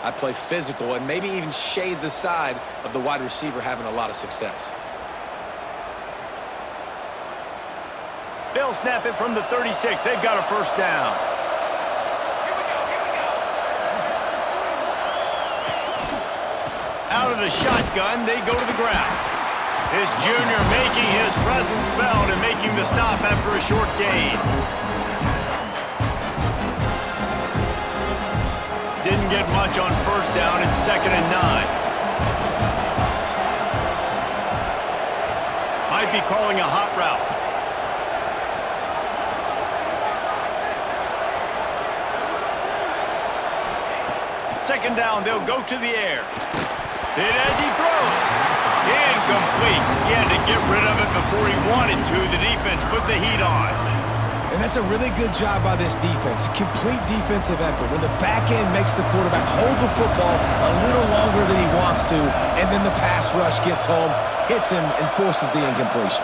I play physical and maybe even shade the side of the wide receiver having a lot of success. They'll snap it from the 36. They've got a first down. Out of the shotgun, they go to the ground. His junior making his presence felt and making the stop after a short gain. Didn't get much on first down. It's 2nd and 9. Might be calling a hot route. Second down, they'll go to the air. Hit as he throws. Incomplete. He had to get rid of it before he wanted to. The defense put the heat on. And that's a really good job by this defense. A complete defensive effort. When the back end makes the quarterback hold the football a little longer than he wants to, and then the pass rush gets home, hits him, and forces the incompletion.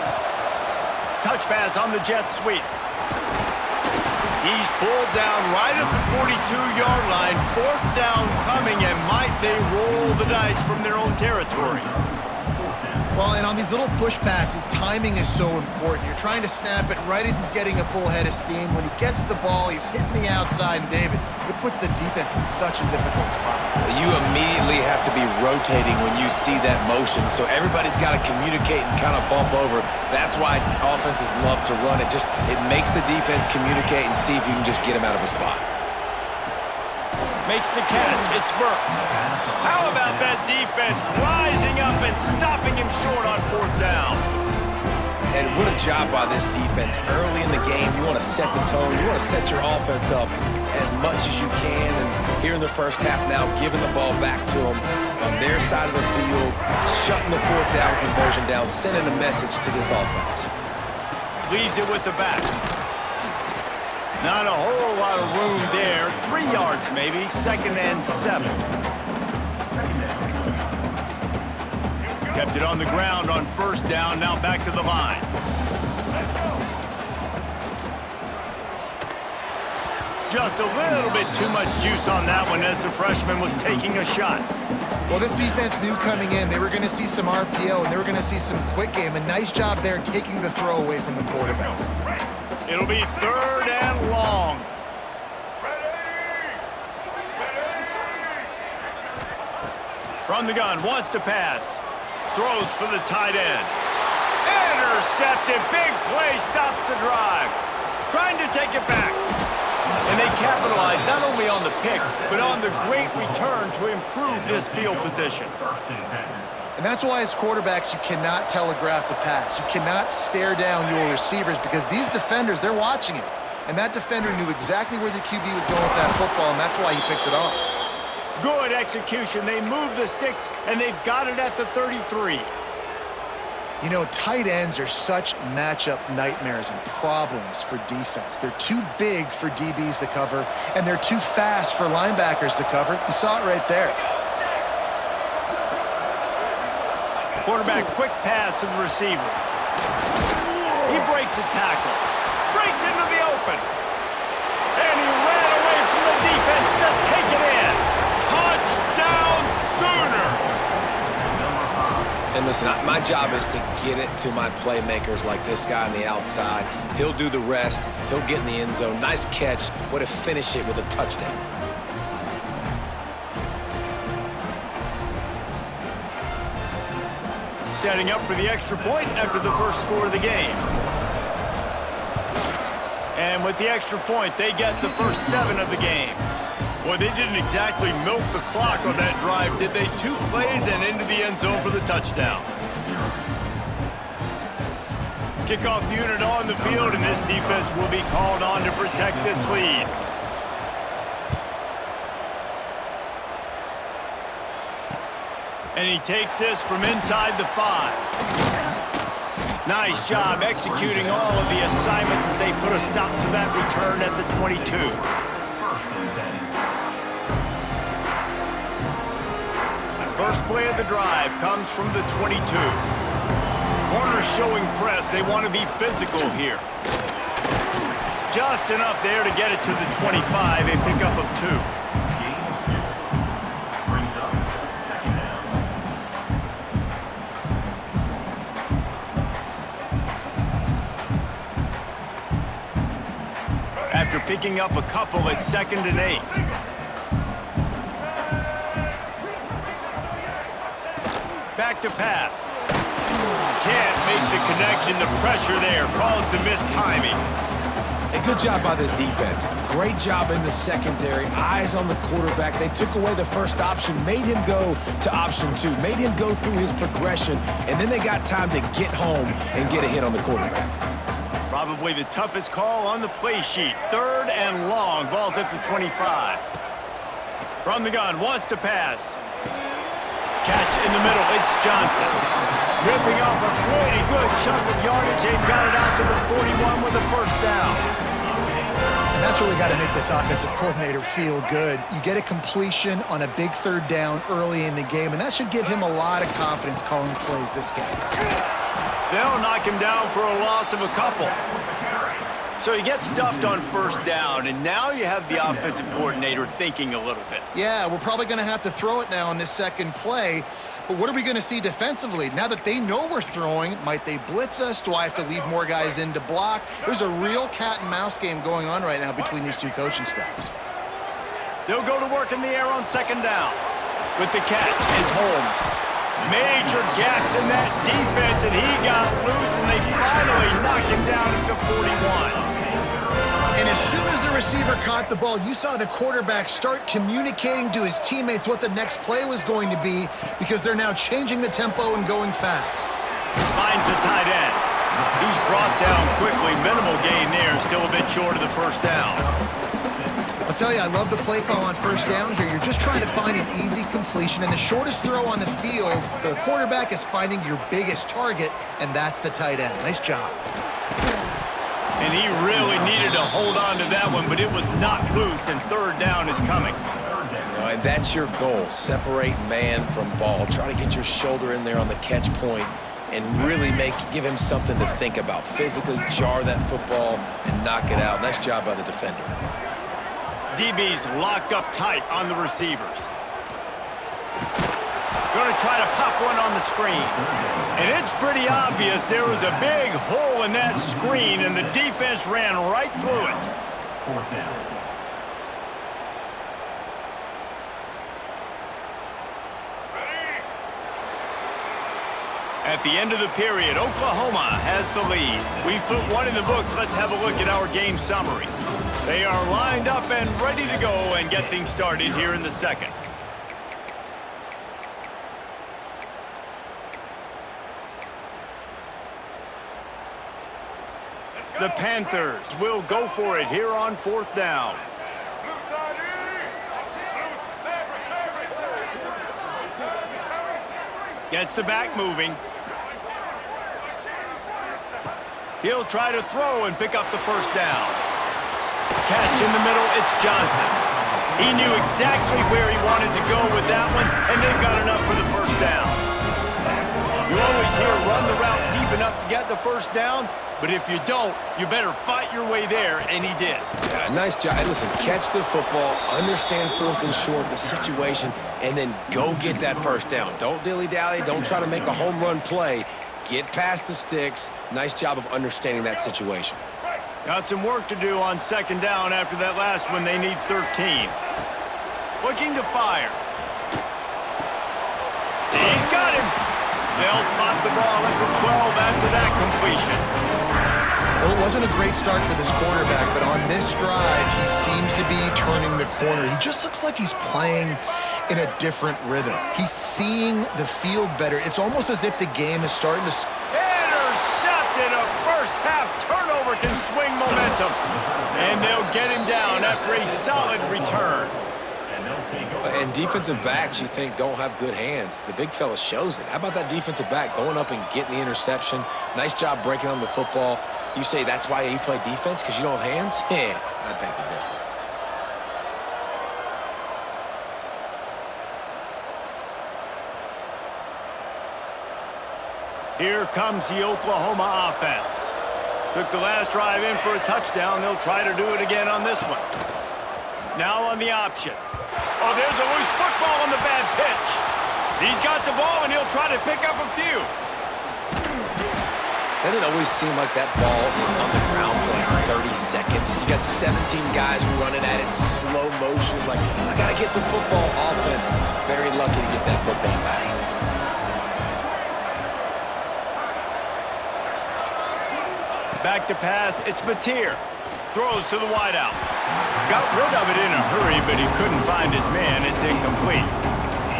Touch pass on the jet sweep. He's pulled down right at the 42-yard line. 4th down coming, and might they roll the dice from their own territory? Well, and on these little push passes, timing is so important. You're trying to snap it right as he's getting a full head of steam. When he gets the ball, he's hitting the outside, and David, it puts the defense in such a difficult spot. You immediately have to be rotating when you see that motion, so everybody's got to communicate and kind of bump over. That's why offenses love to run it. It makes the defense communicate and see if you can just get him out of a spot. Makes the catch. It's Burks. How about that defense rising up and stopping him short on 4th down? And what a job by this defense. Early in the game, you want to set the tone. You want to set your offense up as much as you can. And here in the first half now, giving the ball back to them on their side of the field, shutting the 4th down conversion down, sending a message to this offense. Leaves it with the back. Not a whole lot of room there. 3 yards maybe. 2nd and 7. Kept it on the ground on first down. Now back to the line. Just a little bit too much juice on that one as the freshman was taking a shot. Well, this defense knew coming in they were going to see some RPO and they were going to see some quick game. A nice job there taking the throw away from the quarterback. It'll be 3rd and long. From the gun, wants to pass. Throws for the tight end. Intercepted. Big play, stops the drive. Trying to take it back. And they capitalized not only on the pick, but on the great return to improve this field position. And that's why as quarterbacks, you cannot telegraph the pass. You cannot stare down your receivers because these defenders, they're watching it. And that defender knew exactly where the QB was going with that football, and that's why he picked it off. Good execution. They move the sticks, and they've got it at the 33. You know, tight ends are such matchup nightmares and problems for defense. They're too big for DBs to cover, and they're too fast for linebackers to cover. You saw it right there. Quarterback, quick pass to the receiver. He breaks a tackle. Breaks into the open. And he ran away from the defense to take it in. Touchdown Sooners! And listen, my job is to get it to my playmakers like this guy on the outside. He'll do the rest. He'll get in the end zone. Nice catch. Way to finish it with a touchdown. Setting up for the extra point after the first score of the game. And with the extra point, they get the first 7 of the game. Well, they didn't exactly milk the clock on that drive, did they? 2 plays and into the end zone for the touchdown. Kickoff unit on the field, and this defense will be called on to protect this lead. And he takes this from inside the 5. Nice job executing all of the assignments as they put a stop to that return at the 22. First play of the drive comes from the 22. Corners showing press. They want to be physical here. Just enough there to get it to the 25, a pickup of 2. picking up a couple at 2nd and 8. Back to pass. Can't make the connection. The pressure there caused the missed timing. A good job by this defense. Great job in the secondary. Eyes on the quarterback. They took away the first option, made him go to option 2, made him go through his progression, and then they got time to get home and get a hit on the quarterback. Probably the toughest call on the play sheet. 3rd and long. Ball's at the 25. From the gun, wants to pass. Catch in the middle. It's Johnson. Ripping off a pretty good chunk of yardage. They've got it out to the 41 with a first down. And that's really got to make this offensive coordinator feel good. You get a completion on a big 3rd down early in the game, and that should give him a lot of confidence calling plays this game. They'll knock him down for a loss of a couple. So you get stuffed on 1st down, and now you have the offensive coordinator thinking a little bit. Yeah, we're probably going to have to throw it now on this second play. But what are we going to see defensively? Now that they know we're throwing, might they blitz us? Do I have to leave more guys in to block? There's a real cat and mouse game going on right now between these two coaching staffs. They'll go to work in the air on 2nd down. With the catch, it's Holmes. Major gaps in that defense, and he got loose, and they finally knock him down at the 41. And as soon as the receiver caught the ball, you saw the quarterback start communicating to his teammates what the next play was going to be because they're now changing the tempo and going fast. Finds the tight end. He's brought down quickly. Minimal gain there, still a bit short of the first down. I'll tell you, I love the play call on 1st down here. You're just trying to find an easy completion, and the shortest throw on the field for the quarterback is finding your biggest target, and that's the tight end. Nice job. And he really needed to hold on to that one, but it was knocked loose, and 3rd down is coming. And that's your goal. Separate man from ball. Try to get your shoulder in there on the catch point and really give him something to think about. Physically jar that football and knock it out. Nice job by the defender. DB's locked up tight on the receivers. Going to try to pop one on the screen. And it's pretty obvious there was a big hole in that screen, and the defense ran right through it. 4th down. At the end of the period, Oklahoma has the lead. We've put one in the books. Let's have a look at our game summary. They are lined up and ready to go and get things started here in the second. The Panthers will go for it here on 4th down. Gets the back moving. He'll try to throw and pick up the first down. Catch in the middle, it's Johnson. He knew exactly where he wanted to go with that one, and they've got enough for the first down. You always hear run the route deep enough to get the first down, but if you don't, you better fight your way there, and he did. Yeah, nice job. Hey, listen, catch the football, understand 4th and short, the situation, and then go get that first down. Don't dilly-dally. Don't try to make a home run play. Get past the sticks. Nice job of understanding that situation. Got some work to do on 2nd down after that last one. They need 13. Looking to fire. He's got him. They'll spot the ball at the 12 after that completion. Well, it wasn't a great start for this quarterback, but on this drive, he seems to be turning the corner. He just looks like he's playing in a different rhythm. He's seeing the field better. It's almost as if the game is starting to... Intercepted. A first-half turnover can swing momentum. And they'll get him down after a solid return. And defensive backs, you think, don't have good hands. The big fella shows it. How about that defensive back going up and getting the interception? Nice job breaking on the football. You say that's why you play defense, because you don't have hands? Yeah, I beg to differ. Here comes the Oklahoma offense. Took the last drive in for a touchdown. They'll try to do it again on this one. Now on the option. Oh, there's a loose football on the bad pitch. He's got the ball, and he'll try to pick up a few. Doesn't it always seem like that ball is on the ground for like 30 seconds? You got 17 guys running at it in slow motion. Like, I got to get the football. Offense, very lucky to get that football back. Back to pass, it's Mateer. Throws to the wideout. Got rid of it in a hurry, but he couldn't find his man. It's incomplete.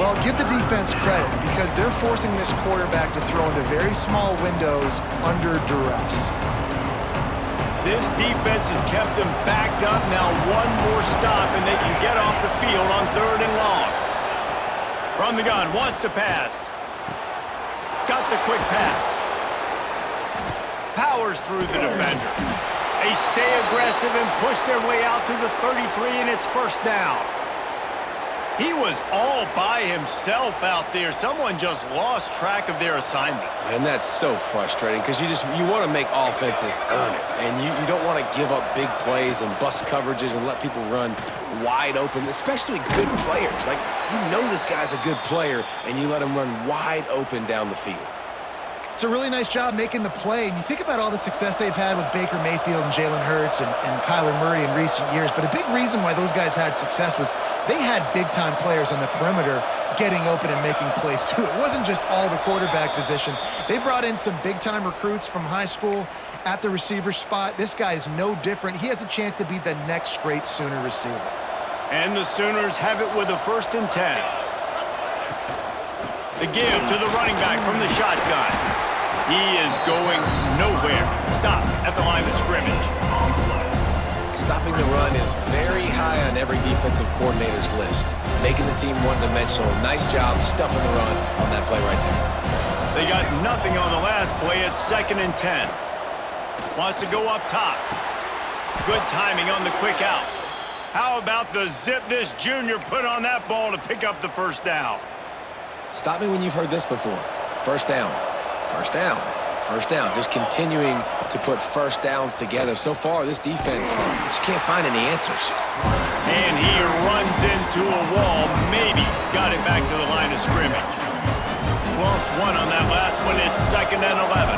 Well, give the defense credit because they're forcing this quarterback to throw into very small windows under duress. This defense has kept them backed up. Now one more stop, and they can get off the field on 3rd and long. From the gun, wants to pass. Got the quick pass. Powers through the defender. They stay aggressive and push their way out to the 33, and it's first down. He was all by himself out there. Someone just lost track of their assignment. And that's so frustrating because you want to make offenses earn it. And you don't want to give up big plays and bust coverages and let people run wide open, especially good players. Like, you know this guy's a good player, and you let him run wide open down the field. It's a really nice job making the play. And you think about all the success they've had with Baker Mayfield and Jalen Hurts and Kyler Murray in recent years. But a big reason why those guys had success was they had big-time players on the perimeter getting open and making plays, too. It wasn't just all the quarterback position. They brought in some big-time recruits from high school at the receiver spot. This guy is no different. He has a chance to be the next great Sooner receiver. And the Sooners have it with a 1st and 10. The give to the running back from the shotgun. He is going nowhere. Stop at the line of scrimmage. Stopping the run is very high on every defensive coordinator's list. Making the team one-dimensional. Nice job stuffing the run on that play right there. They got nothing on the last play. It's 2nd and 10. Wants to go up top. Good timing on the quick out. How about the zip this junior put on that ball to pick up the first down? Stop me when you've heard this before. First down. First down. First down. Just continuing to put first downs together. So far, this defense just can't find any answers. And he runs into a wall. Maybe got it back to the line of scrimmage. Lost one on that last one. It's 2nd and 11.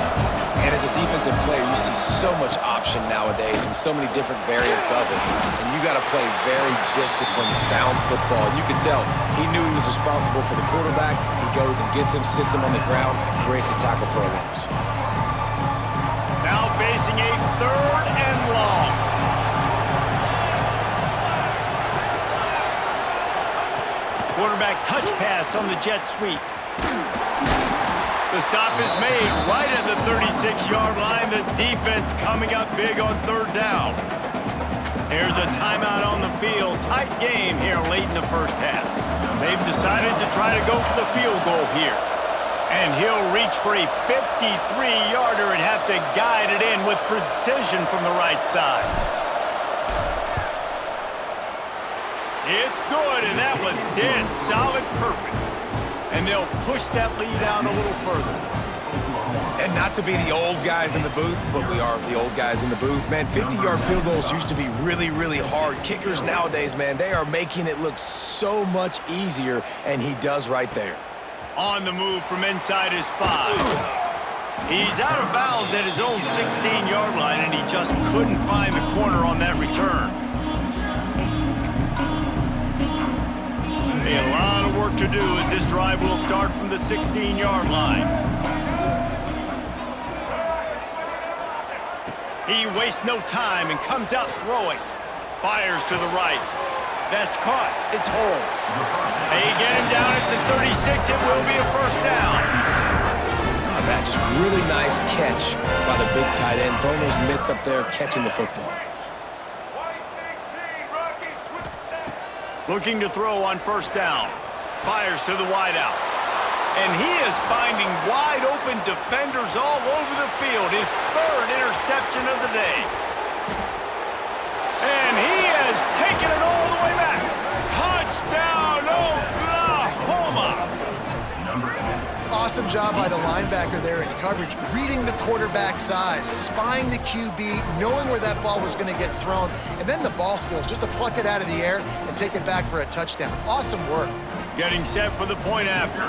And as a defensive player, you see so much option nowadays and so many different variants of it. And you got to play very disciplined, sound football. And you can tell he knew he was responsible for the quarterback. He goes and gets him, sits him on the ground, creates a tackle for a loss. Now facing a 3rd and long. Quarterback touch pass on the jet sweep. The stop is made right at the 36-yard line. The defense coming up big on 3rd down. There's a timeout on the field. Tight game here late in the first half. They've decided to try to go for the field goal here. And he'll reach for a 53-yarder and have to guide it in with precision from the right side. It's good, and that was dead solid perfect. And they'll push that lead out a little further. And not to be the old guys in the booth, but we are the old guys in the booth. Man, 50-yard field goals used to be really, really hard. Kickers nowadays, man, they are making it look so much easier, and he does right there. On the move from inside his 5. He's out of bounds at his own 16-yard line, and he just couldn't find the corner on that return. A lot of work to do as this drive will start from the 16-yard line. He wastes no time and comes out throwing. Fires to the right. That's caught. It's Holmes. They get him down at the 36. It will be a first down. Oh, that just really nice catch by the big tight end. Throwing those mitts up there, catching the football. Looking to throw on first down. Fires to the wideout. And he is finding wide-open defenders all over the field. His 3rd interception of the day. And he has taken it all the way back. Touchdown, Oklahoma! Awesome job by the linebacker there in coverage, reading the quarterback's eyes, spying the QB, knowing where that ball was going to get thrown, and then the ball skills, just to pluck it out of the air and take it back for a touchdown. Awesome work. Getting set for the point after.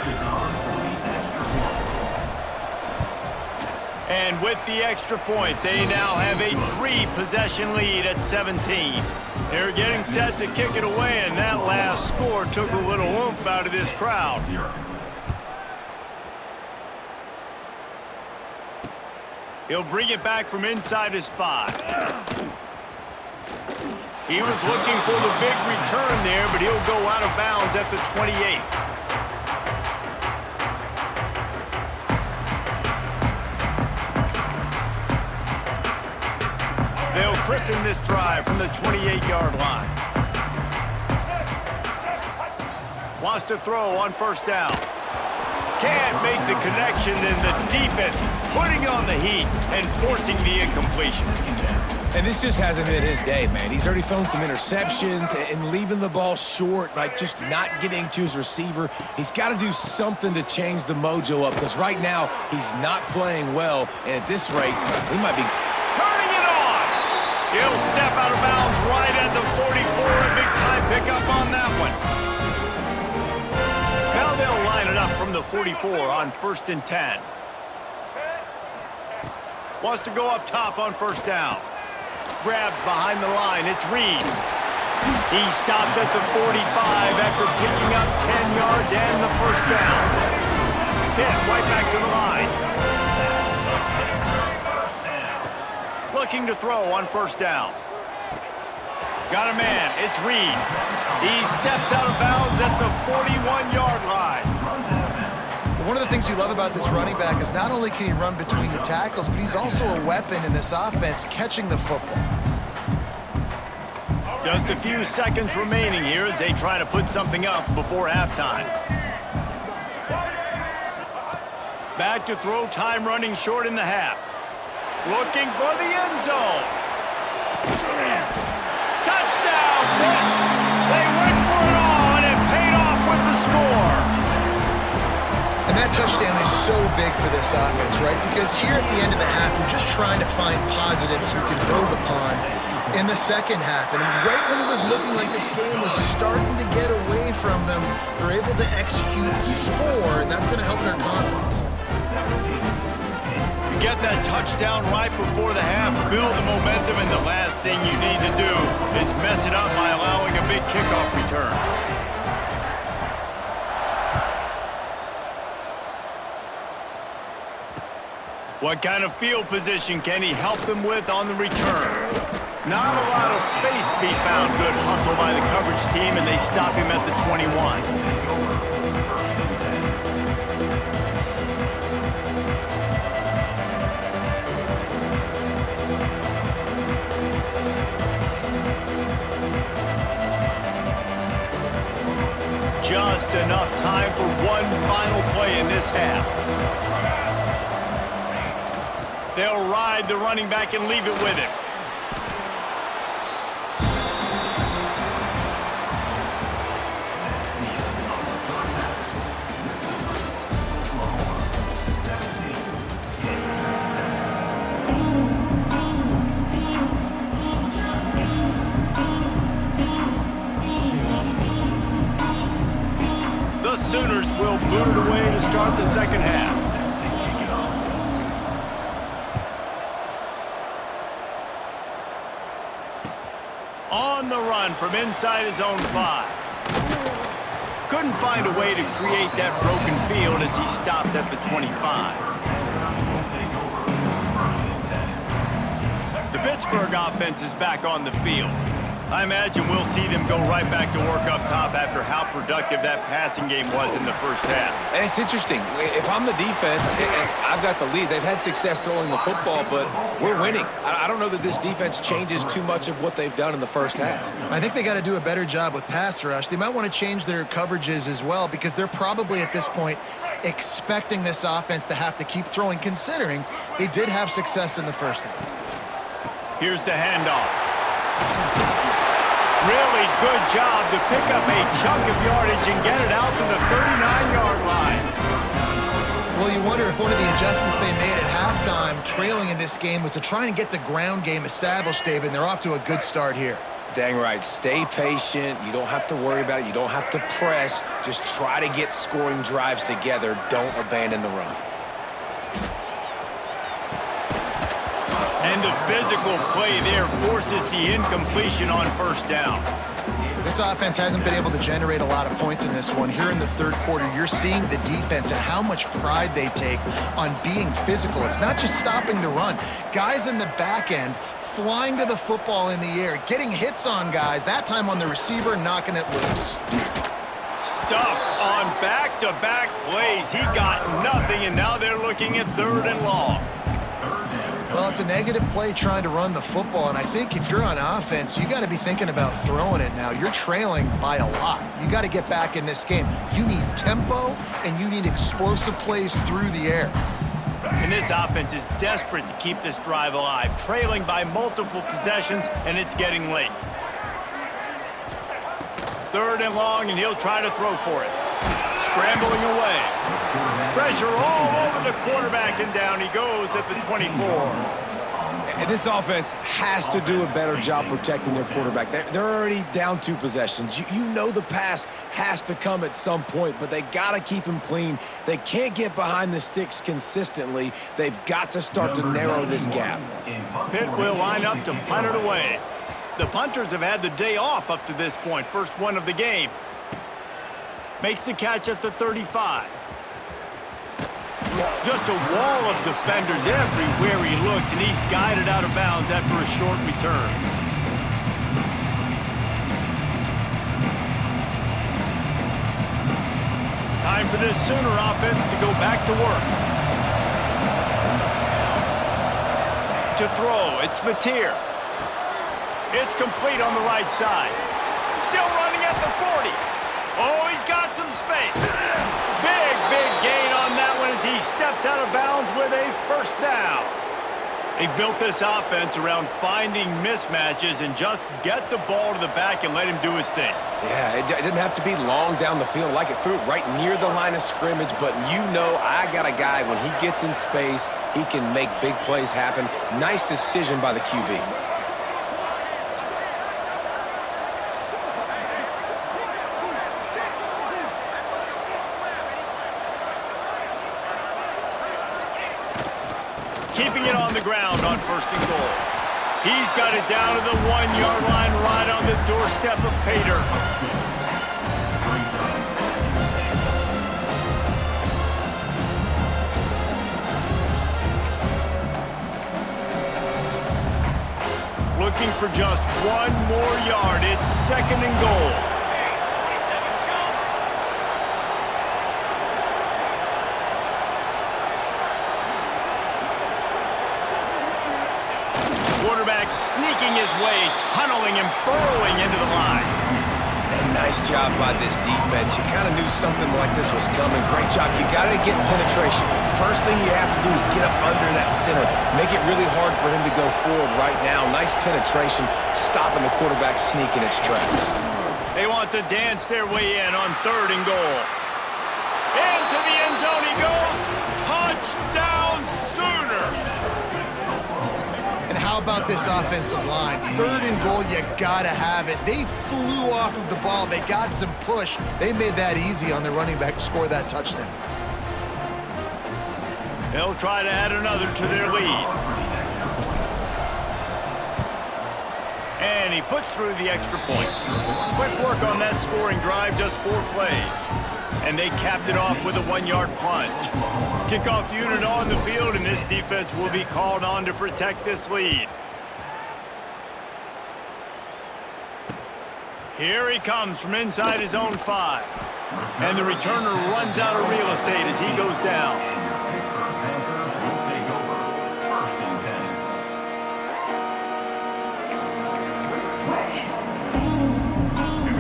And with the extra point, they now have a 3-possession lead at 17. They're getting set to kick it away, and that last score took a little oomph out of this crowd. He'll bring it back from inside his 5. He was looking for the big return there, but he'll go out of bounds at the 28. They'll christen this drive from the 28-yard line. Wants to throw on first down. Can't make the connection, and the defense putting on the heat and forcing the incompletion. And this just hasn't been his day, man. He's already thrown some interceptions and leaving the ball short, like just not getting to his receiver. He's got to do something to change the mojo up, because right now he's not playing well, and at this rate, he might be turning it on. He'll step out of bounds right at the 44. A big-time pickup on that one. Now they'll line it up from the 44 on 1st and 10. Wants to go up top on first down. Grabbed behind the line, it's Reed. He stopped at the 45 after picking up 10 yards and the first down. Hit right back to the line. Looking to throw on first down. Got a man, it's Reed. He steps out of bounds at the 41-yard line. One of the things you love about this running back is not only can he run between the tackles, but he's also a weapon in this offense catching the football. Just a few seconds remaining here as they try to put something up before halftime. Back to throw, time running short in the half. Looking for the end zone. Touchdown! They went for it all, and it paid off with the score. And that touchdown is so big for this offense, right? Because here at the end of the half, you're just trying to find positives you can build upon in the second half. And right when it was looking like this game was starting to get away from them, they're able to execute, score, and that's going to help their confidence. You get that touchdown right before the half, build the momentum, and the last thing you need to do is mess it up by allowing a big kickoff return. What kind of field position can he help them with on the return? Not a lot of space to be found. Good hustle by the coverage team, and they stop him at the 21. Just enough time for one final play in this half. They'll ride the running back and leave it with him. The Sooners will boot it away to start the second half. On the run from inside his own 5. Couldn't find a way to create that broken field as he stopped at the 25. The Pittsburgh offense is back on the field. I imagine we'll see them go right back to work up top after how productive that passing game was in the first half. And it's interesting. If I'm the defense and I've got the lead, they've had success throwing the football, but we're winning. I don't know that this defense changes too much of what they've done in the first half. I think they got to do a better job with pass rush. They might want to change their coverages as well, because they're probably at this point expecting this offense to have to keep throwing, considering they did have success in the first half. Here's the handoff. Really good job to pick up a chunk of yardage and get it out to the 39-yard line. Well, you wonder if one of the adjustments they made at halftime, trailing in this game, was to try and get the ground game established, David, and they're off to a good start here. Dang right. Stay patient. You don't have to worry about it. You don't have to press. Just try to get scoring drives together. Don't abandon the run. And the physical play there forces the incompletion on first down. This offense hasn't been able to generate a lot of points in this one. Here in the third quarter, you're seeing the defense and how much pride they take on being physical. It's not just stopping the run. Guys in the back end flying to the football in the air, getting hits on guys, that time on the receiver, knocking it loose. Stuffed on back-to-back plays. He got nothing, and now they're looking at 3rd and long. Well, it's a negative play trying to run the football, and I think if you're on offense, you got to be thinking about throwing it now. You're trailing by a lot. You got to get back in this game. You need tempo, and you need explosive plays through the air. And this offense is desperate to keep this drive alive, trailing by multiple possessions, and it's getting late. 3rd and long, and he'll try to throw for it. Scrambling away. Pressure all over the quarterback, and down he goes at the 24. And this offense has to do a better job protecting their quarterback. They're already down 2 possessions. You know the pass has to come at some point, but they got to keep him clean. They can't get behind the sticks consistently. They've got to start to narrow this gap. Pitt will line up to punt it away. The punters have had the day off up to this point. First one of the game. Makes the catch at the 35. Just a wall of defenders everywhere he looks, and he's guided out of bounds after a short return. Time for this Sooner offense to go back to work. To throw, it's Mateer. It's complete on the right side. Still running at the 40. Oh, he's got some space. Big gain on that one as he steps out of bounds with a first down. They've built this offense around finding mismatches and just get the ball to the back and let him do his thing. Yeah, it didn't have to be long down the field. Like it threw it right near the line of scrimmage, but you know I got a guy, when he gets in space, he can make big plays happen. Nice decision by the QB. Keeping it on the ground on 1st and goal. He's got it down to the 1-yard line right on the doorstep of Pater. Looking for just 1 more yard. It's 2nd and goal. Quarterback sneaking his way, tunneling and burrowing into the line. And nice job by this defense. You kind of knew something like this was coming. Great job. You got to get penetration. First thing you have to do is get up under that center. Make it really hard for him to go forward right now. Nice penetration, stopping the quarterback sneak in its tracks. They want to dance their way in on 3rd and goal. Into the end zone he goes. Touchdown Sooners! How about this offensive line? 3rd and goal, you gotta have it. They flew off of the ball. They got some push. They made that easy on the running back to score that touchdown. They'll try to add another to their lead. And he puts through the extra point. Quick work on that scoring drive, just 4 plays. And they capped it off with a 1-yard plunge. Kickoff unit on the field, and this defense will be called on to protect this lead. Here he comes from inside his own 5. And the returner runs out of real estate as he goes down.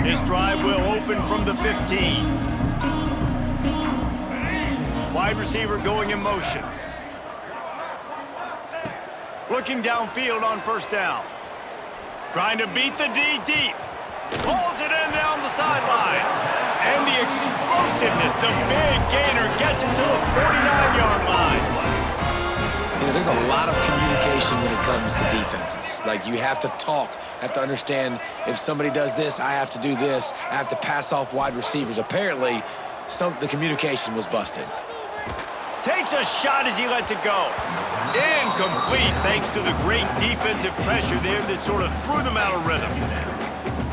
This drive will open from the 15. Wide receiver going in motion. Looking downfield on 1st down. Trying to beat the D deep. Pulls it in down the sideline. And the explosiveness, the big gainer gets it to the 49-yard line. You know, there's a lot of communication when it comes to defenses. Like, you have to talk, have to understand if somebody does this, I have to do this. I have to pass off wide receivers. Apparently, the communication was busted. Takes a shot as he lets it go. Incomplete thanks to the great defensive pressure there that sort of threw them out of rhythm.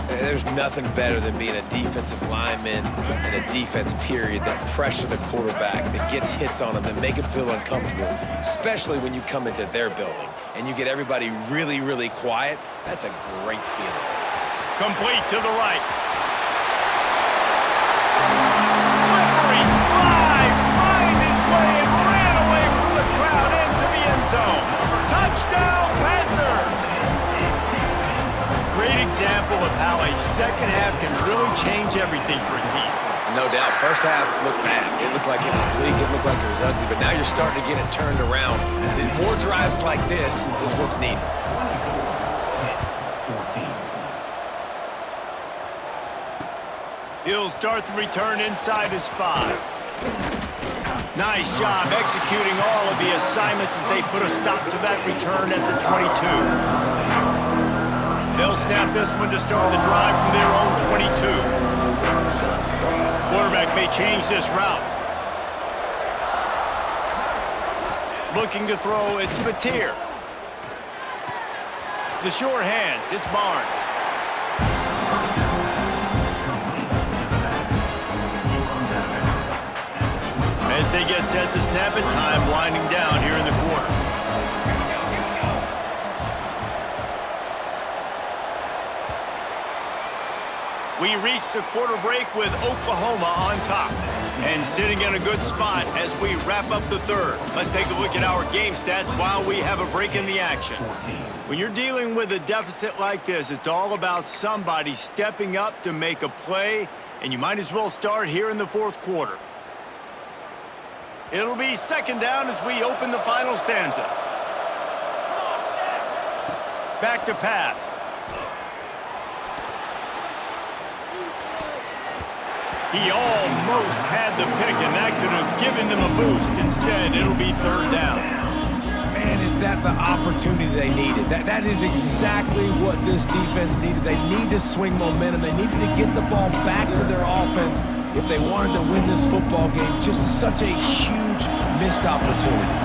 There's nothing better than being a defensive lineman and a defense period that pressure the quarterback, that gets hits on him, that make him feel uncomfortable, especially when you come into their building and you get everybody really, really quiet. That's a great feeling. Complete to the right. Slippery slide, find his way and ran away from the crowd into the end zone. Touchdown, Panthers! Great example of how a second half can really change everything for a team. No doubt, first half looked bad. It looked like it was bleak, it looked like it was ugly, but now you're starting to get it turned around. And more drives like this is what's needed. He'll start the return inside his 5. Nice job executing all of the assignments as they put a stop to that return at the 22. They'll snap this one to start the drive from their own 22. Quarterback may change this route. Looking to throw, it's Mateer. The short hands, it's Barnes. As they get set to snap it, time winding down here in the quarter. We reach the quarter break with Oklahoma on top. And sitting in a good spot as we wrap up the third. Let's take a look at our game stats while we have a break in the action. When you're dealing with a deficit like this, it's all about somebody stepping up to make a play, and you might as well start here in the fourth quarter. It'll be second down as we open the final stanza. Back to pass. He almost had the pick, and that could have given them a boost. Instead, it'll be third down. Man, is that the opportunity they needed? That is exactly what this defense needed. They need to swing momentum. They needed to get the ball back to their offense if they wanted to win this football game. Just such a huge missed opportunity.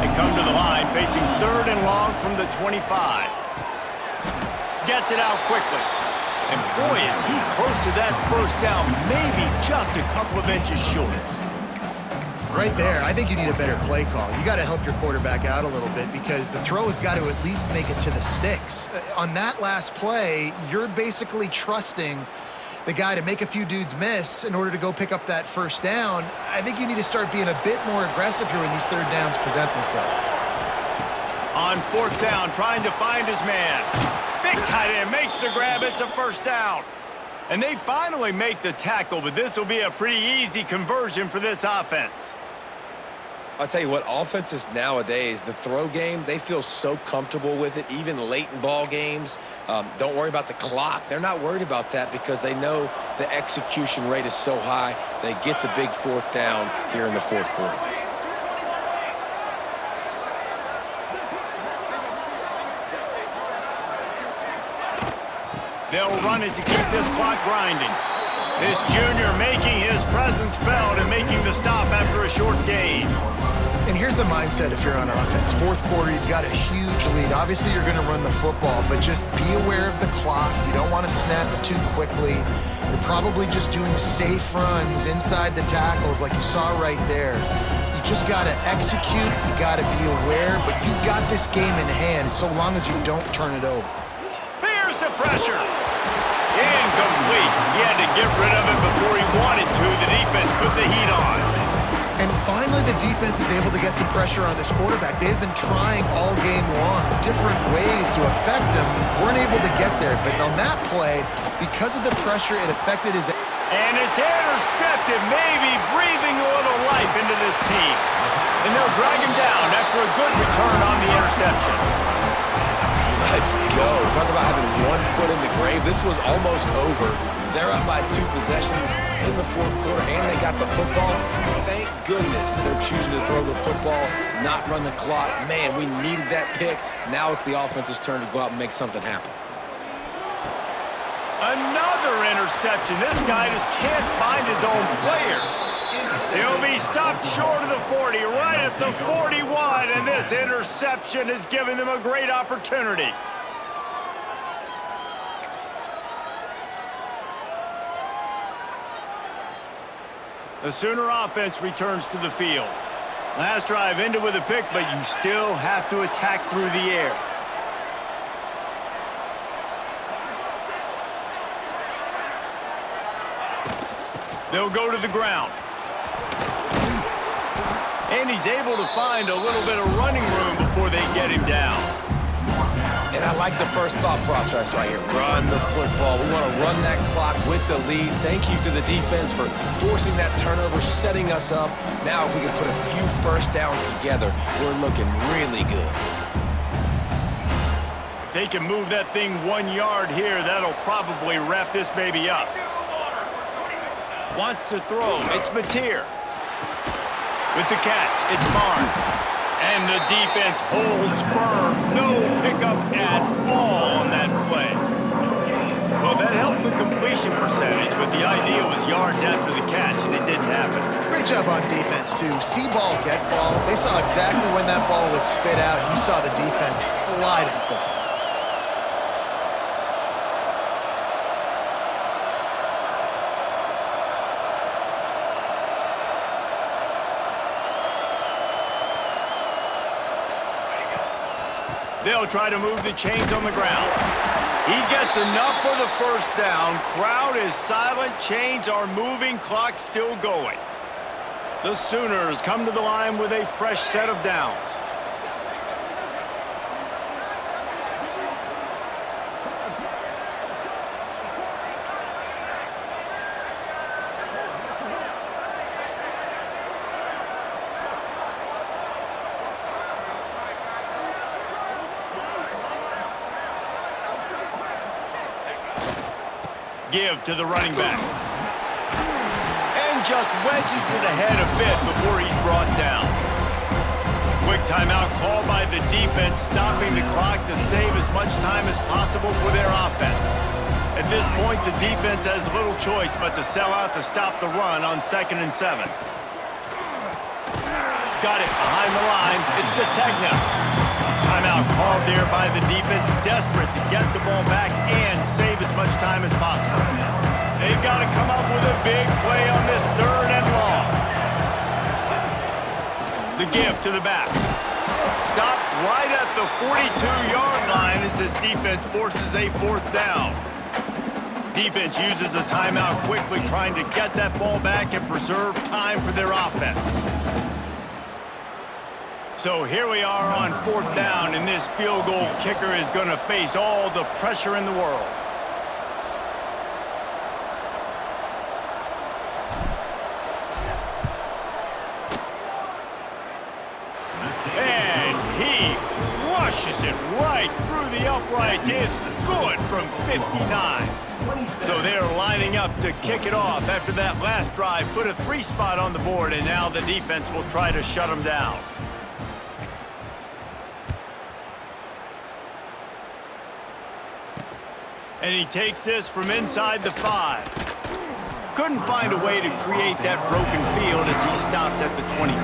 They come to the line, facing third and long from the 25. Gets it out quickly. And boy, is he close to that first down, maybe just a couple of inches short. Right there, I think you need a better play call. You got to help your quarterback out a little bit because the throw has got to at least make it to the sticks. On that last play, you're basically trusting the guy to make a few dudes miss in order to go pick up that first down. I think you need to start being a bit more aggressive here when these third downs present themselves. On fourth down, trying to find his man. Big tight end makes the grab. It's a first down. And they finally make the tackle, but this will be a pretty easy conversion for this offense. I'll tell you what, offenses nowadays, the throw game, they feel so comfortable with it, even late in ball games. Don't worry about the clock. They're not worried about that because they know the execution rate is so high. They get the big fourth down here in the fourth quarter. They'll run it to keep this clock grinding. This junior making his presence felt and making the stop after a short gain. And here's the mindset if you're on offense. Fourth quarter, you've got a huge lead. Obviously, you're going to run the football, but just be aware of the clock. You don't want to snap it too quickly. You're probably just doing safe runs inside the tackles like you saw right there. You just got to execute. You got to be aware, but you've got this game in hand so long as you don't turn it over. Here's the pressure. Incomplete. He had to get rid of it before he wanted to. The defense put the heat on. And finally, the defense is able to get some pressure on this quarterback. They had been trying all game long, different ways to affect him. Weren't able to get there. But on that play, because of the pressure, it affected his... And it's intercepted, maybe breathing a little life into this team. And they'll drag him down after a good return on the interception. Let's go. Talk about having one foot in the grave. This was almost over. They're up by 2 possessions in the fourth quarter, and they got the football. Thank goodness they're choosing to throw the football, not run the clock. Man, we needed that pick. Now it's the offense's turn to go out and make something happen. Another interception. This guy just can't find his own players. He'll be stopped short of the 40, right at the 41, and this interception has given them a great opportunity. The Sooner offense returns to the field. Last drive ended with a pick, but you still have to attack through the air. They'll go to the ground. And he's able to find a little bit of running room before they get him down. And I like the first thought process right here. Run the football. We want to run that clock with the lead. Thank you to the defense for forcing that turnover, setting us up. Now if we can put a few first downs together, we're looking really good. If they can move that thing 1 yard here, that'll probably wrap this baby up. Wants to throw. It's Mateer. With the catch, it's Barnes. And the defense holds firm. No pickup at all on that play. Well, that helped the completion percentage, but the idea was yards after the catch, and it didn't happen. Great job on defense, too. See ball, get ball. They saw exactly when that ball was spit out. You saw the defense fly to the football. They'll try to move the chains on the ground. He gets enough for the first down. Crowd is silent. Chains are moving. Clock still going. The Sooners come to the line with a fresh set of downs. Give to the running back. And just wedges it ahead a bit before he's brought down. Quick timeout called by the defense, stopping the clock to save as much time as possible for their offense. At this point, the defense has little choice but to sell out to stop the run on 2nd and 7. Got it behind the line. It's Sategna. Timeout called there by the defense, desperate to get the ball back and save as much time as possible. They've got to come up with a big play on this 3rd and long. The give to the back. Stopped right at the 42-yard line as this defense forces a 4th down. Defense uses a timeout quickly, trying to get that ball back and preserve time for their offense. So here we are on 4th down, and this field goal kicker is going to face all the pressure in the world. And he crushes it right through the upright. It's good from 59. So they're lining up to kick it off after that last drive. Put a 3 spot on the board, and now the defense will try to shut them down. And he takes this from inside the 5. Couldn't find a way to create that broken field as he stopped at the 25.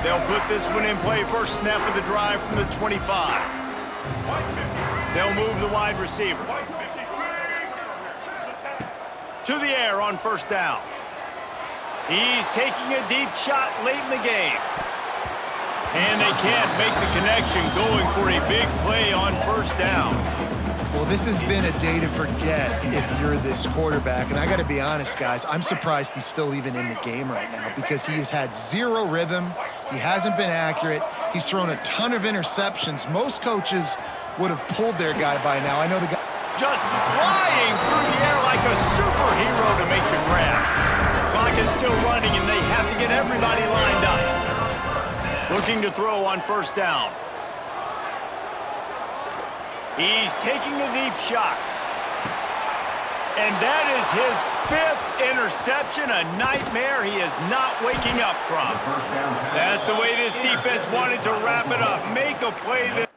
They'll put this one in play. First snap of the drive from the 25. They'll move the wide receiver to the air on 1st down. He's taking a deep shot late in the game. And they can't make the connection, going for a big play on 1st down. Well, this has been a day to forget if you're this quarterback. And I got to be honest, guys, I'm surprised he's still even in the game right now because he has had 0 rhythm. He hasn't been accurate. He's thrown a ton of interceptions. Most coaches would have pulled their guy by now. I know the guy just flying through the air like a superhero to make the grab. Clock is still running, and they have to get everybody lined up. Looking to throw on 1st down. He's taking a deep shot. And that is his 5th interception, a nightmare he is not waking up from. That's the way this defense wanted to wrap it up. Make a play that